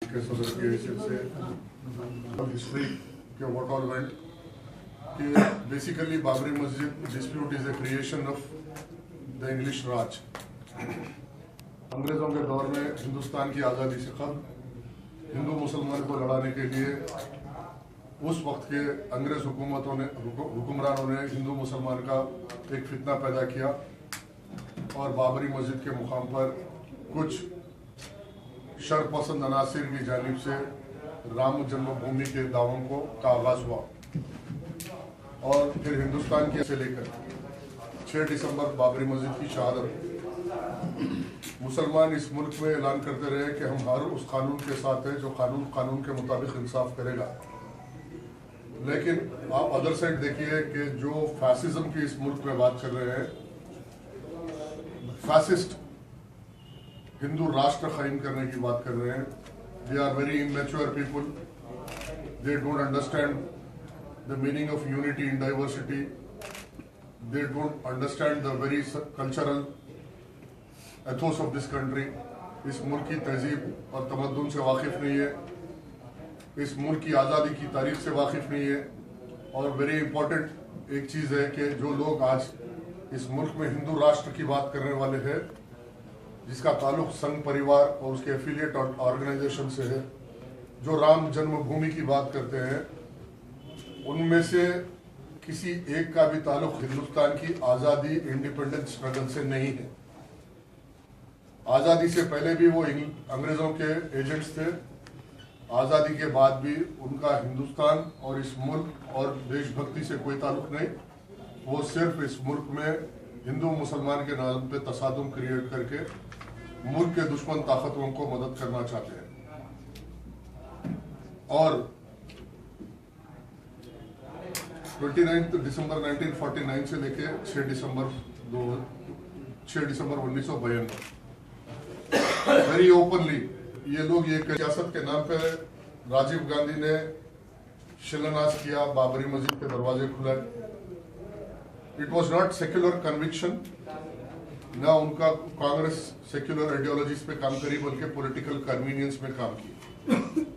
के सदर के हैसियत से हिस्ट्री के व्हाट ऑल वेंट कि basically Babri Masjid dispute is a creation of the English Raj. अंग्रेजों के दौर में हिंदुस्तान की आज़ादी से कबल हिंदू मुसलमान को लड़ाने के लिए उस वक्त के अंग्रेज हुक्मरानों ने हिंदू मुसलमान का एक फितना पैदा किया और बाबरी मस्जिद के मुकाम पर कुछ शरपसंद अनासिर की जानिब से राम जन्मभूमि के दावों का आगाज हुआ और फिर हिंदुस्तान की से लेकर 6 दिसंबर बाबरी मस्जिद की शहादत मुसलमान इस मुल्क में ऐलान करते रहे कि हम हर उस कानून के साथ हैं जो कानून के मुताबिक इंसाफ करेगा। लेकिन आप अदर साइड देखिए कि जो फैसिज्म की इस मुल्क में बात कर रहे हैं, फैसिस्ट हिंदू राष्ट्र कायम करने की बात कर रहे हैं। They are very immature people, they don't understand the meaning of unity in diversity, they don't understand the very cultural ethos of this country. इस मुल्क की तहजीब और तमद्दुन से वाकिफ नहीं है, इस मुल्क की आज़ादी की तारीख से वाकिफ नहीं है। और वेरी इंपॉर्टेंट एक चीज़ है कि जो लोग आज इस मुल्क में हिंदू राष्ट्र की बात करने वाले हैं, जिसका ताल्लुक संघ परिवार और उसके एफिलिएट ऑर्गेनाइजेशन से है, जो राम जन्मभूमि की बात करते हैं, उनमें से किसी एक का भी ताल्लुक हिंदुस्तान की आज़ादी इंडिपेंडेंस स्ट्रगल से नहीं है। आज़ादी से पहले भी वो अंग्रेजों के एजेंट्स थे, आज़ादी के बाद भी उनका हिंदुस्तान और इस मुल्क और देशभक्ति से कोई ताल्लुक नहीं। वो सिर्फ इस मुल्क में हिंदू मुसलमान के नाम पे तसादुम क्रिएट करके मुल्क के दुश्मन ताकतों को मदद करना चाहते हैं। और 29 दिसंबर 1949 से लेके 6 दिसंबर 1992 वेरी ओपनली ये लोग ये सियासत के नाम पे राजीव गांधी ने शिलान्यास किया, बाबरी मस्जिद के दरवाजे खुलाए। It was not secular conviction, ना उनका कांग्रेस सेक्युलर आइडियोलॉजीज पे काम करी बल्कि पॉलिटिकल कन्वीनियंस में काम की।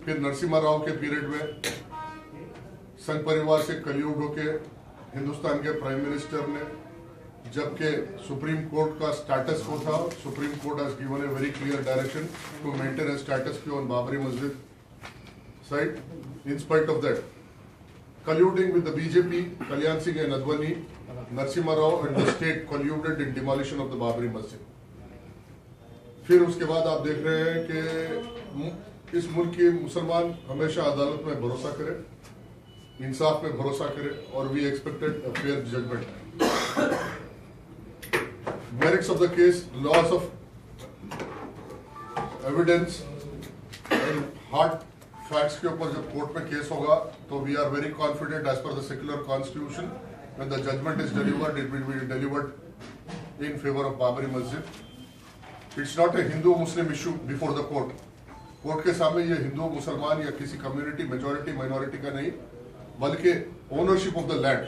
फिर नरसिम्हा राव के पीरियड में संघ परिवार से कलयुग होके हिंदुस्तान के प्राइम मिनिस्टर ने, जबकि सुप्रीम कोर्ट का स्टेटस को था, Supreme Court has given a very clear direction to maintain a status quo on Babri Masjid site. In spite of that, colluding with the BJP, Kalyan Singh and Advani, Narasimha Rao and the state colluded in demolition of the Babri Masjid. फिर उसके बाद आप देख रहे हैं कि इस मुल्क के मुसलमान हमेशा अदालत में भरोसा करें, इंसाफ में भरोसा करें और we expected a fair judgment. Merits of the case, laws of evidence and hard facts के ऊपर जब कोर्ट में केस होगा तो we are very confident as per the secular constitution when the judgment is delivered it will be delivered in favour of Babri Masjid. It's not a Hindu Muslim issue before the court. Court के सामने ये हिंदू मुसलमान या किसी community majority minority का नहीं, बल्कि ownership of the land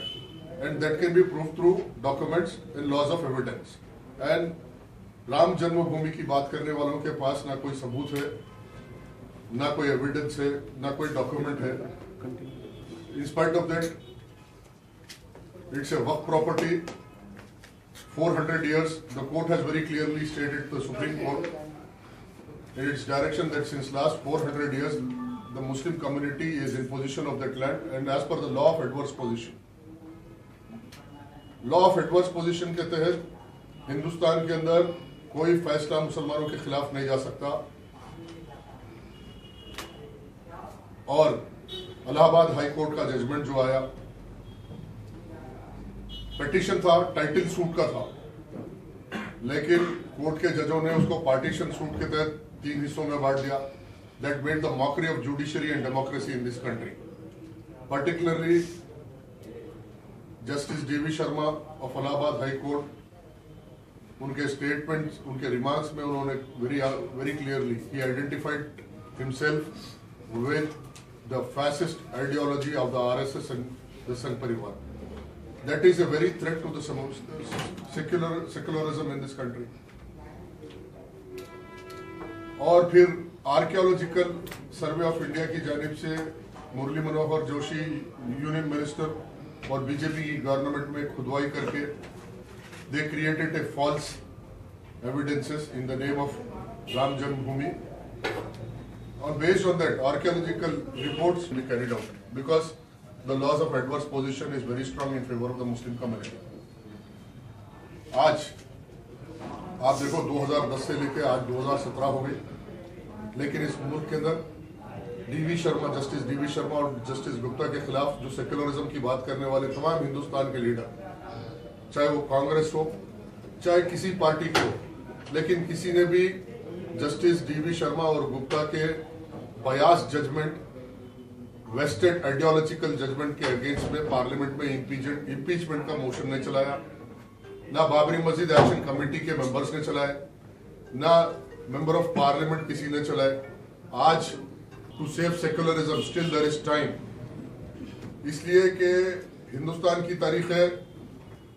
and that can be prove through documents and laws of evidence. And Ram Janmabhoomi की बात करने वालों के पास ना कोई सबूत है, ना कोई एविडेंस है, ना कोई डॉक्यूमेंट है। इन spite of that, it's a Waqf property 400 years. The court has very clearly stated, the Supreme Court, in its direction, that since last 400 years, the Muslim community is in possession of that land, and as per the law of adverse possession. Law of adverse position के तहत हिंदुस्तान के अंदर कोई फैसला मुसलमानों के खिलाफ नहीं जा सकता। और इलाहाबाद हाई कोर्ट का जजमेंट जो आया, पिटीशन था, टाइटल सूट का था, लेकिन कोर्ट के जजों ने उसको पार्टीशन सूट के तहत 3 हिस्सों में बांट दिया। That made the mockery of judiciary and democracy in this country. Particularly justice DV Sharma of Allahabad high court, उनके स्टेटमेंट्स, उनके रिमार्क्स में उन्होंने very clearly he identified himself with the fascist ideology of the RSS and the Sangh Parivar. That is a very threat to the secularism in this country. और फिर archaeological survey of India की जानिब से Murli Manohar Joshi union minister और BJP की government में खुदवाई करके they created a false evidences in the name of Ram Janmabhoomi, और based on that archaeological reports be carried out because the laws of adverse position is very strong in favour of the Muslim community. आज आप देखो 2010 से लेकर आज 2017 हो गई, लेकिन इस मुल्क के अंदर जस्टिस डीवी शर्मा और जस्टिस गुप्ता के खिलाफ जो सेक्युलरिज्म की बात करने वाले तमाम हिंदुस्तान के लीडर, चाहे वो कांग्रेस हो चाहे किसी पार्टी की हो, लेकिन किसी ने भी जस्टिस डीवी शर्मा और गुप्ता के biased judgement, vested ideological judgement के अगेंस्ट में पार्लियामेंट में इम्पीचमेंट का मोशन नहीं चलाया, ना बाबरी मस्जिद एक्शन कमेटी के मेंबर्स ने चलाए, ना मेंबर ऑफ पार्लियामेंट किसी ने चलाए। आज to save secularism still there is time, इसलिए कि हिंदुस्तान की तारीख है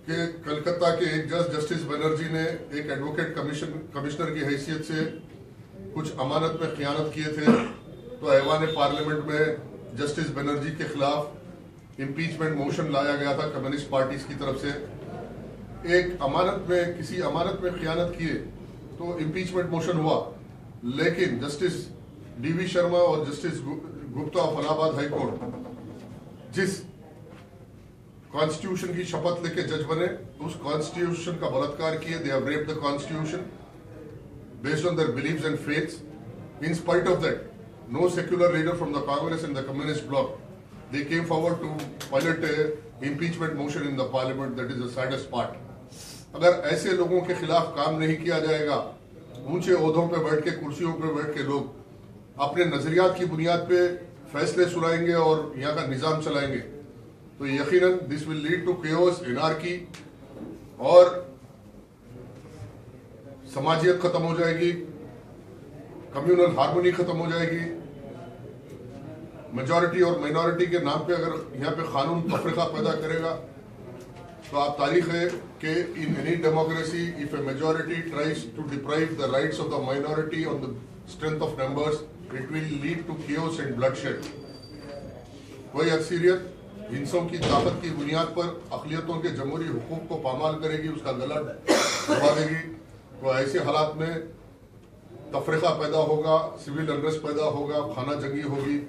कि कलकत्ता के एक जज जस्टिस बनर्जी ने एक एडवोकेट कमिश्नर की हैसियत से कुछ अमानत में खियानत किए थे, तो ऐवान पार्लियामेंट में जस्टिस बनर्जी के खिलाफ इम्पीचमेंट मोशन लाया गया था कम्युनिस्ट पार्टीज की तरफ से। एक अमानत में किसी अमानत में खियानत किए तो इम्पीचमेंट मोशन हुआ, लेकिन जस्टिस डीवी शर्मा और justice Gupta of Allahabad high court जिस कॉन्स्टिट्यूशन की शपथ लेके जज बने, उस कॉन्स्टिट्यूशन का बलात्कार किए। They have raped the constitution based on their beliefs and faiths. In spite of that, no secular leader from the Congress and the Communist bloc, they came forward to pilot a impeachment motion in the parliament. That is the saddest part. अगर ऐसे लोगों के खिलाफ काम नहीं किया जाएगा, ऊंचे ओहदों पे बैठ के, कुर्सियों पे बैठ के लोग अपने नजरियात की बुनियाद पे फैसले सुनाएंगे और यहाँ का निजाम चलाएंगे, तो यकीनन this will lead to chaos, anarchy, और समाजियत खत्म हो जाएगी, कम्युनल हार्मोनी खत्म हो जाएगी। मेजॉरिटी और माइनॉरिटी के नाम पे अगर यहाँ पे कानून तफरीका पैदा करेगा, तो आप तारीख है कि in any democracy if a majority tries to deprive the rights of the minority on the strength of numbers, it will lead to chaos and bloodshed. कोई अक्सरियत हिंसों की ताकत की बुनियाद पर अक़लियतों के जमहूरी हुकूक को पामाल करेगी, उसका गला दबा देगी, तो ऐसे हालात में तफरीका पैदा होगा, सिविल अनरेस्ट पैदा होगा, खाना जंगी होगी।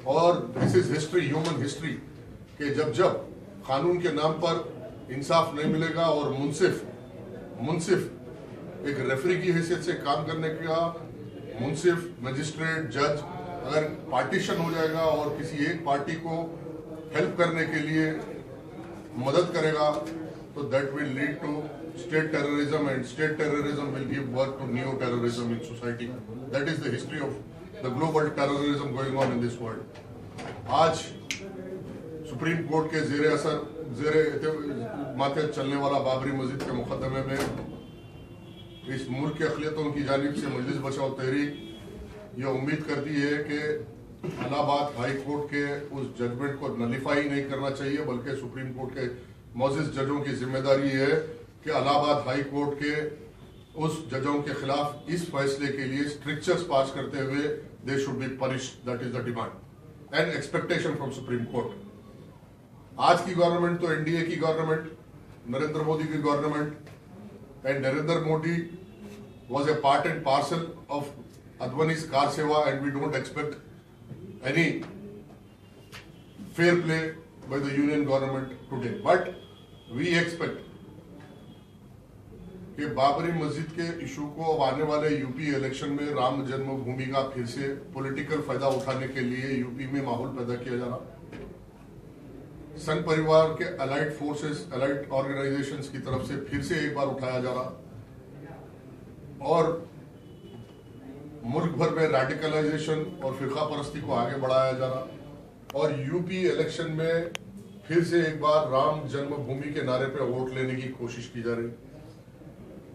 और this is history, human history, कि जब जब कानून के नाम पर इंसाफ नहीं मिलेगा और मुंसिफ एक रेफरी की हैसियत से काम करने का, मुंसिफ, मजिस्ट्रेट, जज अगर पार्टीशन हो जाएगा और किसी एक पार्टी को हेल्प करने के लिए मदद करेगा, तो that will lead to state terrorism, and state terrorism will give birth to neo-terrorism in society. That is the history of the global terrorism going on in this world. आज supreme court के जेरे माथे चलने वाला बाबरी मस्जिद के मुकदमे में इस मुल्क के अक़लियतों की जानिब से मजलिस बचाओ तहरीक ये उम्मीद करती है कि इलाहाबाद हाई कोर्ट के उस जजमेंट को नलिफाई नहीं करना चाहिए, बल्कि सुप्रीम कोर्ट के मौजूद जजों की जिम्मेदारी है कि इलाहाबाद हाई कोर्ट के उस जजों के खिलाफ इस फैसले के लिए स्ट्रिक्चर्स पास करते हुए they should be punished. That is the demand and expectation from supreme court. आज की गवर्नमेंट तो एनडीए की गवर्नमेंट, नरेंद्र मोदी की government, and Narendra Modi was a part and parcel of Advani's kar seva, and we don't expect any fair play by the union government today, but we expect कि बाबरी मस्जिद के issue को अब आने वाले यूपी इलेक्शन में राम जन्मभूमि का फिर से पॉलिटिकल फायदा उठाने के लिए यूपी में माहौल पैदा किया जा रहा, संघ परिवार के अलाइड फोर्सेस, अलाइड ऑर्गेनाइजेशंस की तरफ से फिर से एक बार उठाया जा रहा, और मुल्क भर में रेडिकलाइजेशन और फिरका परस्ती को आगे बढ़ाया जा रहा, और यूपी इलेक्शन में फिर से एक बार राम जन्मभूमि के नारे पे वोट लेने की कोशिश की जा रही।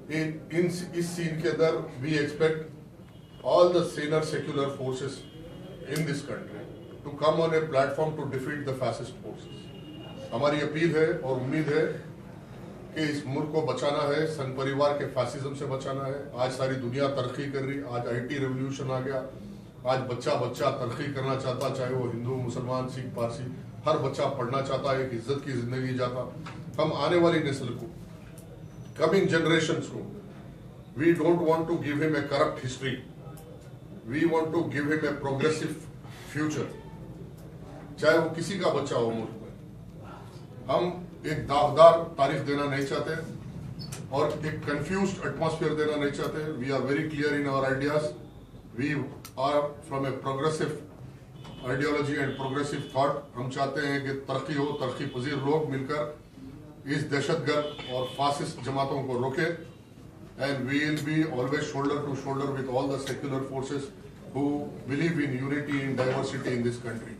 इस सीन के अंदर we expect all the saner secular forces in this country to come on a platform to defeat the fascist forces. हमारी अपील है और उम्मीद है कि इस मुल्क को बचाना है, संघ परिवार के फैसिज्म से बचाना है। आज सारी दुनिया तरक्की कर रही, आज आईटी रेवोल्यूशन आ गया, आज बच्चा बच्चा तरक्की करना चाहता, चाहे वो हिंदू, मुसलमान, सिख, पारसी, हर बच्चा पढ़ना चाहता है, एक इज्जत की जिंदगी जाता। हम आने वाली नस्ल को, कमिंग जनरेशंस को, we don't want to give him a corrupt history, we want to give him a progressive future, चाहे वो किसी का बच्चा हो मुल्क में। हम एक दागदार तारीख देना नहीं चाहते और एक कंफ्यूज्ड एटमॉस्फेयर देना नहीं चाहते। We are very clear in our ideas, we are from a progressive ideology and progressive thought. हम चाहते हैं कि तरक्की हो, तरक्की पजीर लोग मिलकर इस दहशतगर्द और फासिस्ट जमातों को रोके, and we will be always shoulder to shoulder with all the secular forces who believe in unity in diversity in this country.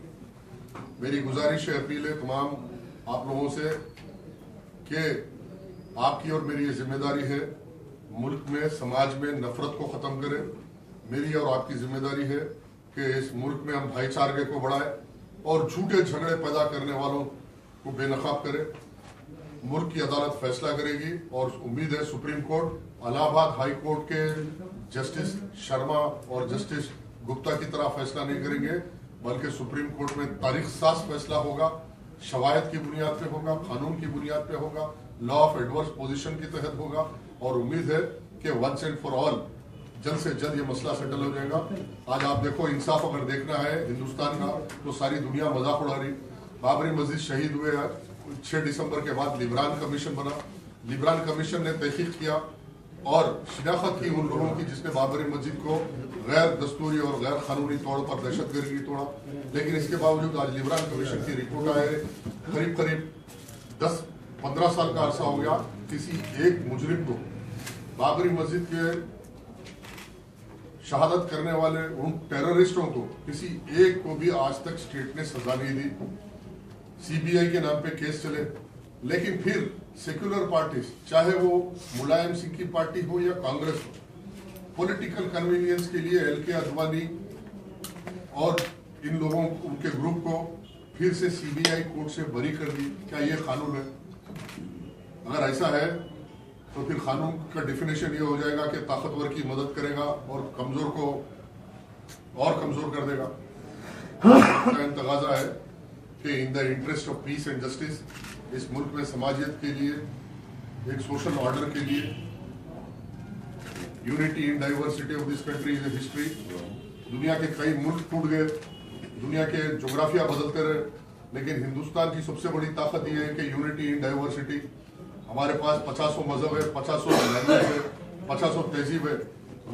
मेरी गुजारिश है, अपील है तमाम आप लोगों से कि आपकी और मेरी ये जिम्मेदारी है, मुल्क में, समाज में नफरत को खत्म करें। मेरी और आपकी जिम्मेदारी है कि इस मुल्क में हम भाईचारे को बढ़ाएं और झूठे झगड़े पैदा करने वालों को बेनकाब करें। मुल्क की अदालत फैसला करेगी और उम्मीद है supreme court, Allahabad high court के जस्टिस शर्मा और जस्टिस गुप्ता की तरह फैसला नहीं करेंगे, बल्कि सुप्रीम कोर्ट में तारीख साज फैसला होगा, शवायद की बुनियाद पे होगा, कानून की बुनियाद पे होगा, लॉ ऑफ एडवर्स पोजीशन के तहत होगा। और उम्मीद है कि वंस एंड फॉर ऑल जल्द से जल्द ये मसला सेटल हो जाएगा। आज आप देखो, इंसाफ अगर देखना है हिंदुस्तान का तो सारी दुनिया मजाक उड़ा रही। बाबरी मस्जिद शहीद हुए 6 दिसंबर के बाद लिब्रान कमीशन बना, लिब्रान कमीशन ने तहकीक किया और शिनाख्त की उन लोगों की जिसने बाबरी मस्जिद को गैर दस्तूरी और गैर कानूनी तौर पर दहशतगर्दी तोड़ा। लेकिन इसके बावजूद आज लिब्रान कमीशन की रिपोर्ट आए, करीब करीब 10-15 साल का अरसा हो गया, किसी एक मुजरिम को, बाबरी मस्जिद के शहादत करने वाले उन टेररिस्टों को, किसी एक को भी आज तक स्टेट ने सजा नहीं दी। सीबीआई के नाम पे केस चले, लेकिन फिर सेक्युलर पार्टीज, चाहे वो मुलायम सिंह की पार्टी हो या कांग्रेस हो, पॉलिटिकल कन्वीनियंस के लिए एल के अडवाणी और इन लोगों, उनके ग्रुप को फिर से सीबीआई कोर्ट से बरी कर दी। क्या ये कानून है? अगर ऐसा है तो फिर कानून का डिफिनेशन ये हो जाएगा कि ताकतवर की मदद करेगा और कमजोर को और कमजोर कर देगा। तगाजा है कि in the interest of peace and justice, इस मुल्क में समाजियत के लिए, एक सोशल ऑर्डर के लिए, unity in diversity of this country is a history. दुनिया के कई मुल्क टूट गए, दुनिया के जोग्राफिया बदलते रहे, लेकिन हिंदुस्तान की सबसे बड़ी ताकत यह है कि यूनिटी इन डाइवर्सिटी। हमारे पास 50 मजहब है, 50 लैंग्वेज है, 50 तहजीब है,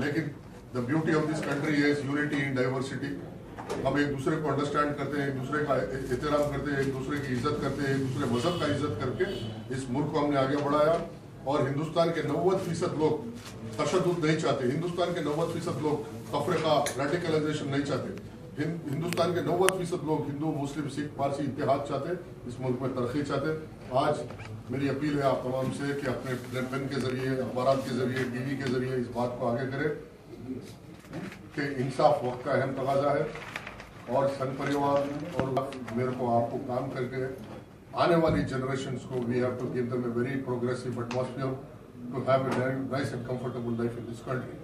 लेकिन the beauty of this country is unity in diversity. हम एक दूसरे को अंडरस्टैंड करते हैं, एक दूसरे का एहतराम करते हैं, एक दूसरे की इज्जत करते हैं, एक दूसरे मजहब का इज्जत करके इस मुल्क को हमने आगे बढ़ाया। और हिंदुस्तान के 90% लोग तशद्दुद नहीं चाहते, हिंदुस्तान के 90% लोग तफरीका, रेडिकलाइजेशन नहीं चाहते, हिंदुस्तान के 90% लोग हिंदू, मुस्लिम, सिख, पारसी इत्तेहाद चाहते, इस मुल्क में तरक्की चाहते। आज मेरी अपील है आप तमाम से कि अपने पेन के जरिए, अखबार के जरिए, टीवी के जरिए इस बात को आगे करें कि इंसाफ वक्त का अहम तकाजा है और संघ परिवार और मेरे को आपको काम करके आने वाली जनरेशन्स को we have to give them a very progressive atmosphere to have a nice and comfortable life in this country.